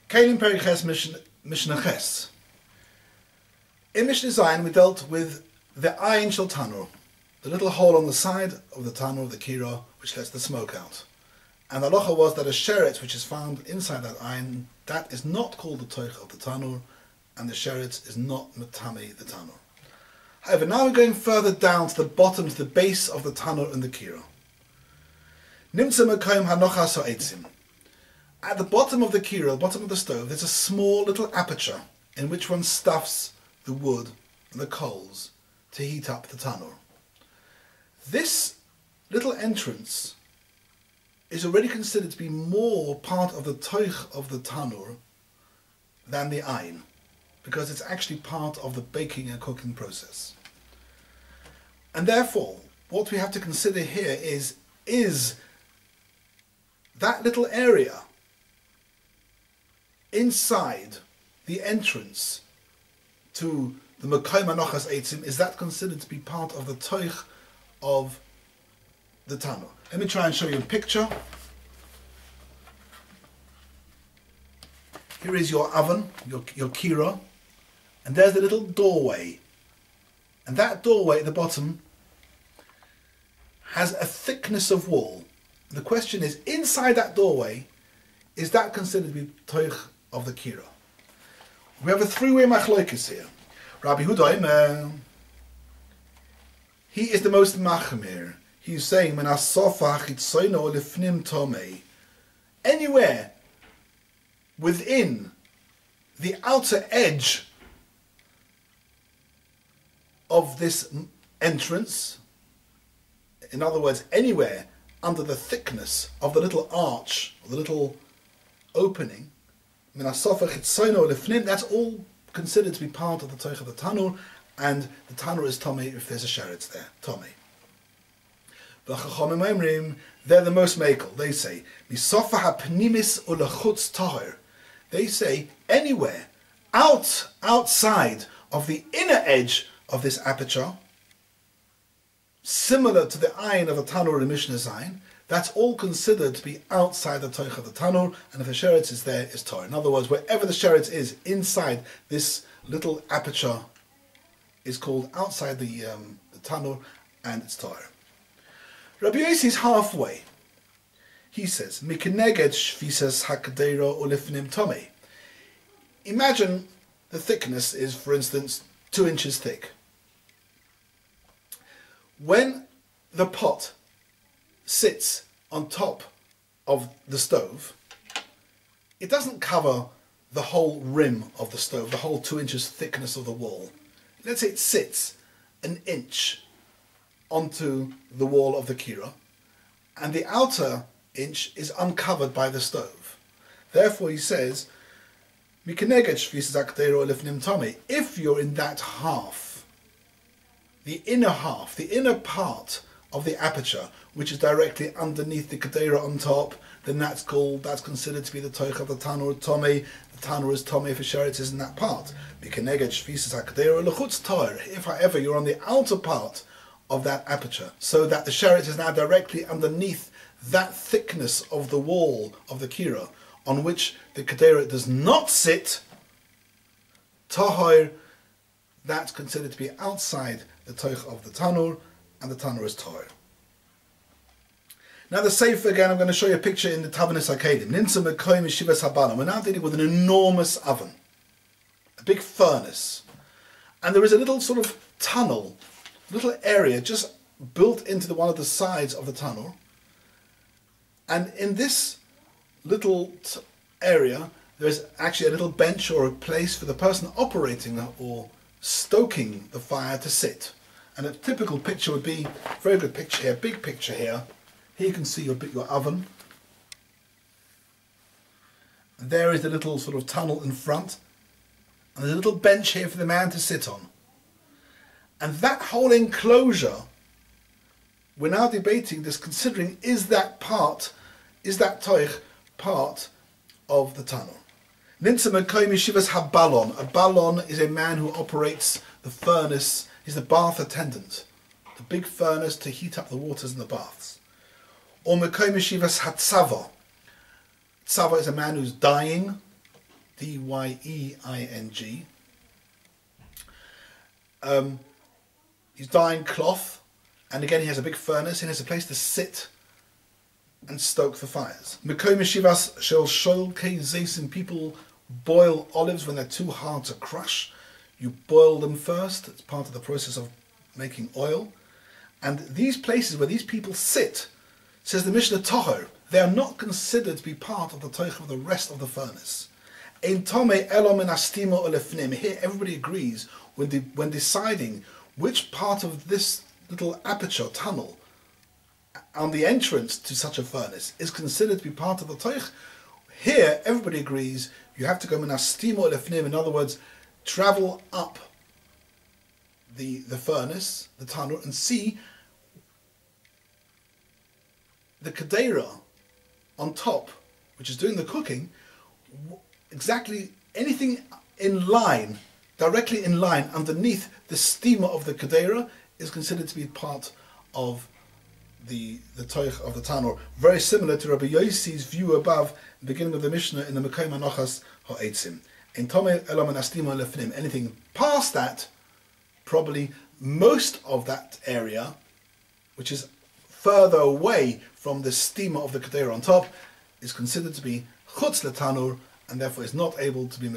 Kלים Periches Mishnah Ches. In Mishnah Zayin we dealt with the Ayin Shel Tanur, the little hole on the side of the Tanur, of the Kira, which lets the smoke out. And the halacha was that a sheret which is found inside that Ayin, that is not called the Toich of the Tanur, and the sheret is not Matami the Tanur. However, now we're going further down to the bottom, to the base of the Tanur and the Kira. Nimtza Mekoim Hanochas Ha'etzim. At the bottom of the kira, the bottom of the stove, there's a small little aperture in which one stuffs the wood and the coals to heat up the tanur. This little entrance is already considered to be more part of the toich of the tanur than the ayin, because it's actually part of the baking and cooking process. And therefore, what we have to consider here is that little area inside the entrance to the Mekoim Hanochas Eitzim, is that considered to be part of the toich of the tanur? Let me try and show you a picture. Here is your oven, your kira, and there's the little doorway. And that doorway at the bottom has a thickness of wall. The question is, inside that doorway, is that considered to be toich of the kira? We have a three-way machlokes here. Rabbi Huda, he is the most machmir. He's saying, "Men asofa chitzono lifnim tomei." Anywhere within the outer edge of this entrance, in other words, anywhere under the thickness of the little arch, or the little opening, that's all considered to be part of the toich of the tanur, and the tanur is tomei if there's a sheretz there, tomei. The chachamim, they're the most makel. They say, misofa hapnimis ulachutz tahor. They say anywhere outside of the inner edge of this aperture, similar to the ayin of the tanur in Mishnah Zayin, that's all considered to be outside the toich of the tanur, and if the sheretz is there, is Torah. In other words, wherever the sheretz is inside this little aperture is called outside the tanur, and it's Torah. Rabbi Yossi is halfway. He says, "Mikeneged shvisas hakadera ulifnim tomei." Imagine the thickness is, for instance, 2 inches thick. When the pot sits on top of the stove, it doesn't cover the whole rim of the stove, the whole 2 inches thickness of the wall. Let's say it sits 1 inch onto the wall of the kira, and the outer inch is uncovered by the stove. Therefore, he says, if you're in that half, the inner part of the aperture, which is directly underneath the kedera on top, then that's considered to be the toich of the tanur tomei. The tanur is tomei if a sheretz is in that part. If, however, you're on the outer part of that aperture, so that the sheretz is now directly underneath that thickness of the wall of the kira, on which the kedera does not sit, tahor, that's considered to be outside the toich of the tanur, and the tanur is tahor. Now the sefer again, I'm going to show you a picture in the Tavanis HaKelim. Ninsa Mekoim Yeshivas Habalam. We're now dealing with an enormous oven, a big furnace, and there is a little sort of tunnel, little area just built into one of the sides of the tunnel, and in this little area there's actually a little bench or a place for the person operating or stoking the fire to sit. And a typical picture would be, very good picture here, big picture here. Here you can see your oven. And there is the little sort of tunnel in front. And there's a little bench here for the man to sit on. And that whole enclosure, we're now debating this, considering is that toich part of the tunnel. Ninsa Mekoim Yeshivas Habalon. A balon is a man who operates the furnace. He's the bath attendant, the big furnace to heat up the waters in the baths. Or Mekoim Yeshivas Hatzava. Tzava is a man who's dying, D-Y-E-I-N-G. He's dyeing cloth, and again he has a big furnace, and he has a place to sit and stoke the fires. People boil olives when they're too hard to crush. You boil them first. It's part of the process of making oil. And these places where these people sit, says the Mishnah Toho, they are not considered to be part of the toich of the rest of the furnace. Here everybody agrees when deciding which part of this little aperture, tunnel, on the entrance to such a furnace is considered to be part of the toich. Here everybody agrees you have to go menastimo lefnim, in other words, travel up the furnace, the tunnel, and see the kadera on top, which is doing the cooking, exactly anything in line, directly in line underneath the steamer of the kadera is considered to be part of the toich of the tanur. Very similar to Rabbi Yossi's view above, the beginning of the Mishnah in the Mekom Anochas Ha'etzim. In Tomei Elam and Astima Lefnim, anything past that, probably most of that area, which is further away from the steamer of the kadera on top, is considered to be chutz letanur, and therefore is not able to be